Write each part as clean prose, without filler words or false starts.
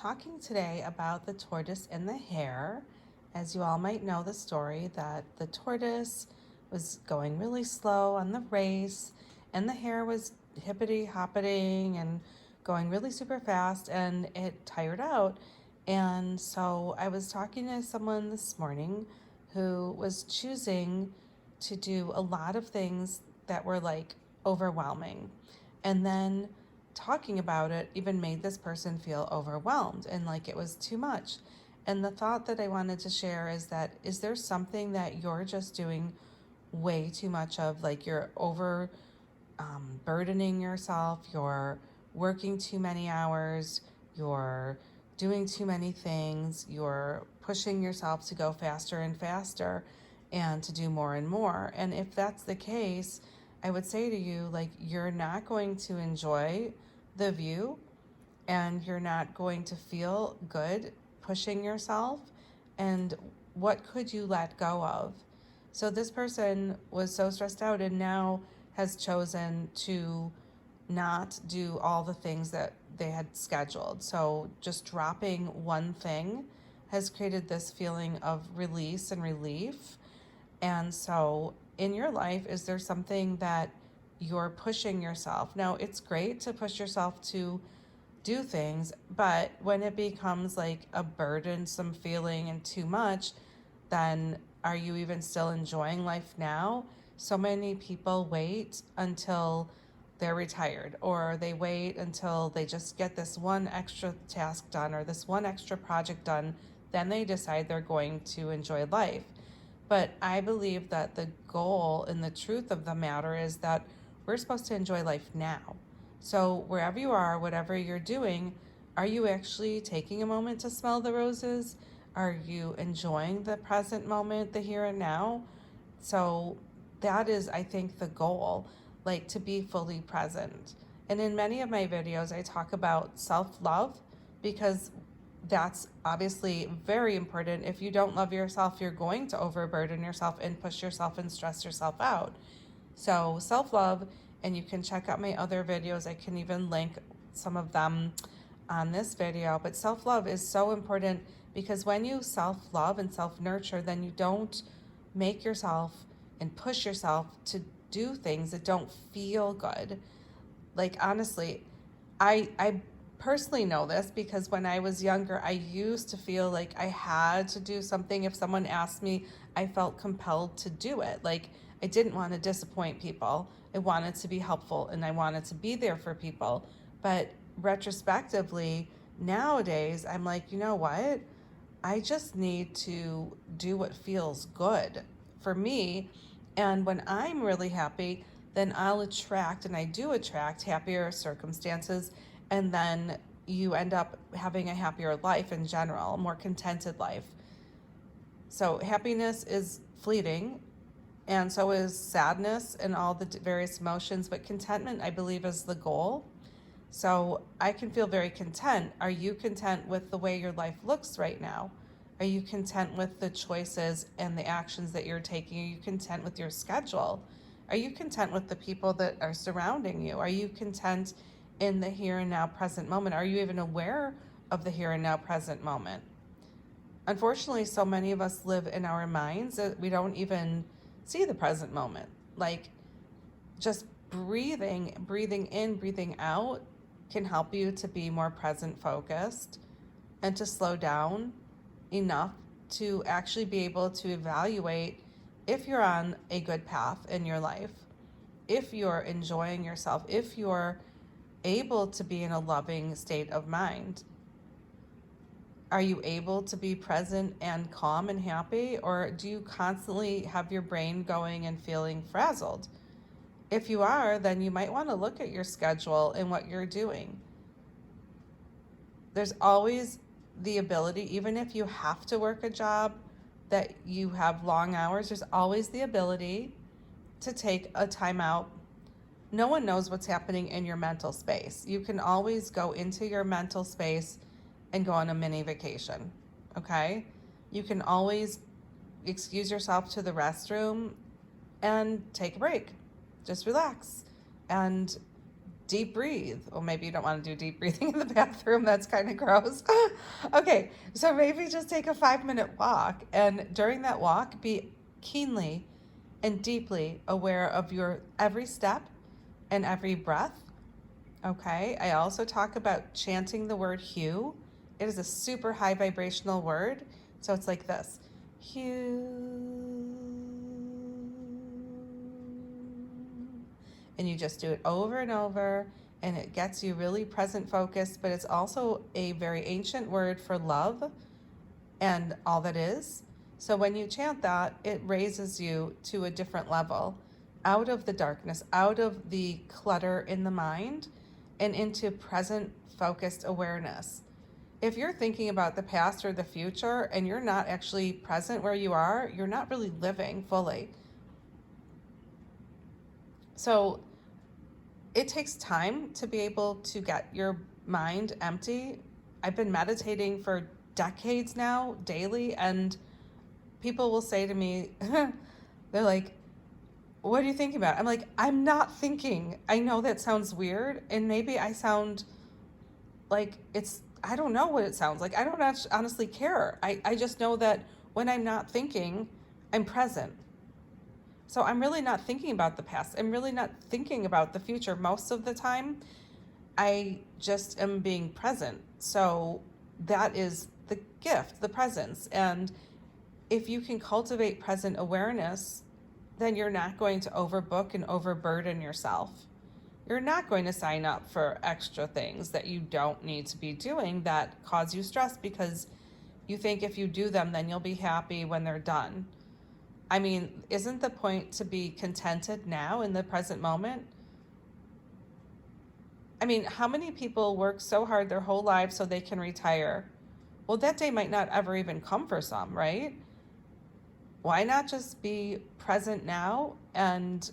Talking today about the tortoise and the hare. As you all might know the story, that the tortoise was going really slow on the race and the hare was hippity hoppiting and going really super fast, and it tired out. And so I was talking to someone this morning who was choosing to do a lot of things that were like overwhelming. And then talking about it even made this person feel overwhelmed and like it was too much. And the thought that I wanted to share is that, is there something that you're just doing way too much of? Like you're over burdening yourself, you're working too many hours, you're doing too many things, you're pushing yourself to go faster and faster and to do more and more. And if that's the case, I would say to you, like, you're not going to enjoy the view and you're not going to feel good pushing yourself. And what could you let go of? So this person was so stressed out and now has chosen to not do all the things that they had scheduled. So just dropping one thing has created this feeling of release and relief. And so in your life, is there something that you're pushing yourself? Now, it's great to push yourself to do things, but when it becomes like a burdensome feeling and too much, then are you even still enjoying life now? So many people wait until they're retired, or they wait until they just get this one extra task done or this one extra project done. Then they decide they're going to enjoy life. But I believe that the goal and the truth of the matter is that we're supposed to enjoy life now. So wherever you are, whatever you're doing, are you actually taking a moment to smell the roses? Are you enjoying the present moment, the here and now? So that is, I think, the goal, like to be fully present. And in many of my videos, I talk about self-love because that's obviously very important. If you don't love yourself, you're going to overburden yourself and push yourself and stress yourself out. So self-love, and you can check out my other videos. I can even link some of them on this video. But self-love is so important because when you self-love and self-nurture, then you don't make yourself and push yourself to do things that don't feel good. Like, honestly, I personally know this because when I was younger, I used to feel like I had to do something. If someone asked me, I felt compelled to do it. Like, I didn't want to disappoint people. I wanted to be helpful and I wanted to be there for people. But retrospectively, nowadays, I'm like, you know what? I just need to do what feels good for me. And when I'm really happy, then I'll attract, and I do attract, happier circumstances. And then you end up having a happier life in general, a more contented life. So happiness is fleeting, and so is sadness and all the various emotions. But contentment, I believe, is the goal. So I can feel very content. Are you content with the way your life looks right now? Are you content with the choices and the actions that you're taking? Are you content with your schedule? Are you content with the people that are surrounding you? Are you content in the here and now present moment? Are you even aware of the here and now present moment? Unfortunately, so many of us live in our minds that we don't even see the present moment. Like, just breathing in, breathing out can help you to be more present focused and to slow down enough to actually be able to evaluate if you're on a good path in your life, if you're enjoying yourself, if you're able to be in a loving state of mind. Are you able to be present and calm and happy, or do you constantly have your brain going and feeling frazzled? If you are, then you might want to look at your schedule and what you're doing. There's always the ability, even if you have to work a job that you have long hours, there's always the ability to take a time out. No one knows what's happening in your mental space. You can always go into your mental space and go on a mini vacation, okay? You can always excuse yourself to the restroom and take a break. Just relax and deep breathe. Well, maybe you don't want to do deep breathing in the bathroom. That's kind of gross. Okay, so maybe just take a 5-minute walk. And during that walk, be keenly and deeply aware of your every step and every breath. Okay, I also talk about chanting the word hue. It is a super high vibrational word. So it's like this: hue. And you just do it over and over, and it gets you really present focused, but it's also a very ancient word for love and all that is. So when you chant that, it raises you to a different level, out of the darkness, out of the clutter in the mind, and into present focused awareness. If you're thinking about the past or the future and you're not actually present where you are, you're not really living fully. So it takes time to be able to get your mind empty. I've been meditating for decades now, daily, and people will say to me, they're like, what are you thinking about? I'm like, I'm not thinking. I know that sounds weird, and maybe I sound like I don't know what it sounds like. I don't honestly care. I just know that when I'm not thinking, I'm present. So I'm really not thinking about the past. I'm really not thinking about the future most of the time. I just am being present. So that is the gift, the presence. And if you can cultivate present awareness, then you're not going to overbook and overburden yourself. You're not going to sign up for extra things that you don't need to be doing that cause you stress because you think if you do them, then you'll be happy when they're done. I mean, isn't the point to be contented now in the present moment? I mean, how many people work so hard their whole lives so they can retire? Well, that day might not ever even come for some, right? Why not just be present now and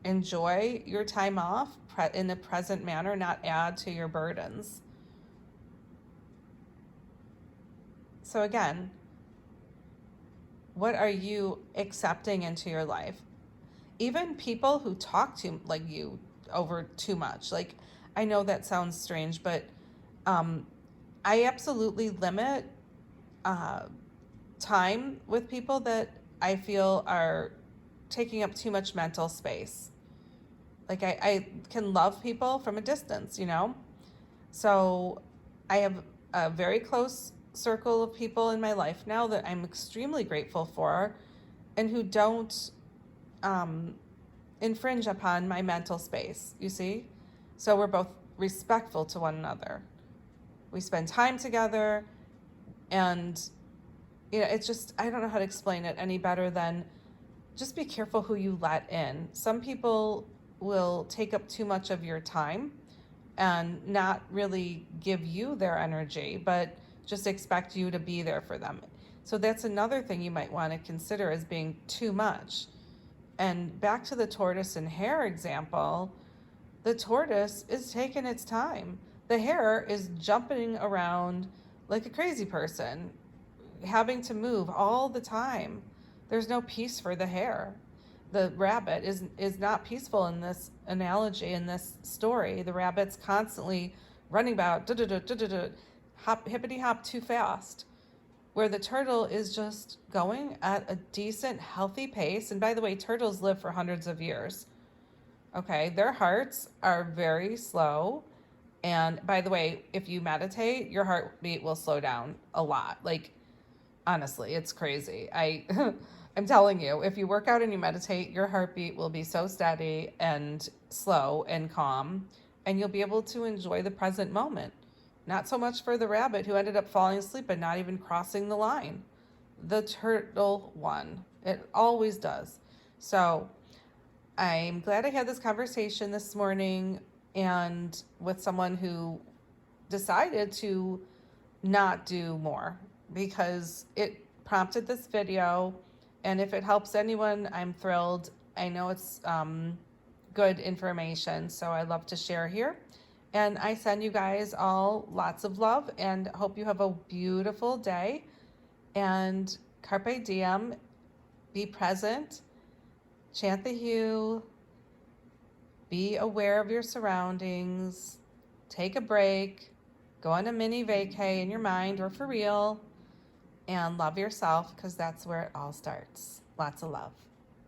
enjoy your time off in a present manner, not add to your burdens? So again, what are you accepting into your life? Even people who talk to like you over too much. Like, I know that sounds strange, but I absolutely limit time with people that I feel are taking up too much mental space. Like, I can love people from a distance, you know? So I have a very close circle of people in my life now that I'm extremely grateful for and who don't infringe upon my mental space, you see? So we're both respectful to one another. We spend time together, and it's just, I don't know how to explain it any better than just be careful who you let in. Some people will take up too much of your time and not really give you their energy, but just expect you to be there for them. So that's another thing you might want to consider as being too much. And back to the tortoise and hare example, the tortoise is taking its time. The hare is jumping around like a crazy person, having to move all the time. There's no peace for the hare. The rabbit is not peaceful in this analogy, in this story. The rabbit's constantly running about, hop, hippity hop too fast, where the turtle is just going at a decent, healthy pace. And by the way, turtles live for hundreds of years. Okay, their hearts are very slow. And by the way, if you meditate, your heartbeat will slow down a lot. Like, honestly, it's crazy. I'm telling you, if you work out and you meditate, your heartbeat will be so steady and slow and calm, and you'll be able to enjoy the present moment. Not so much for the rabbit who ended up falling asleep and not even crossing the line. The turtle won. It always does. So I'm glad I had this conversation this morning and with someone who decided to not do more because it prompted this video. And if it helps anyone, I'm thrilled. I know it's good information, so I love to share here. And I send you guys all lots of love and hope you have a beautiful day. And carpe diem, be present, chant the hue, Be aware of your surroundings. Take a break. Go on a mini vacay in your mind or for real. And love yourself, because that's where it all starts. Lots of love.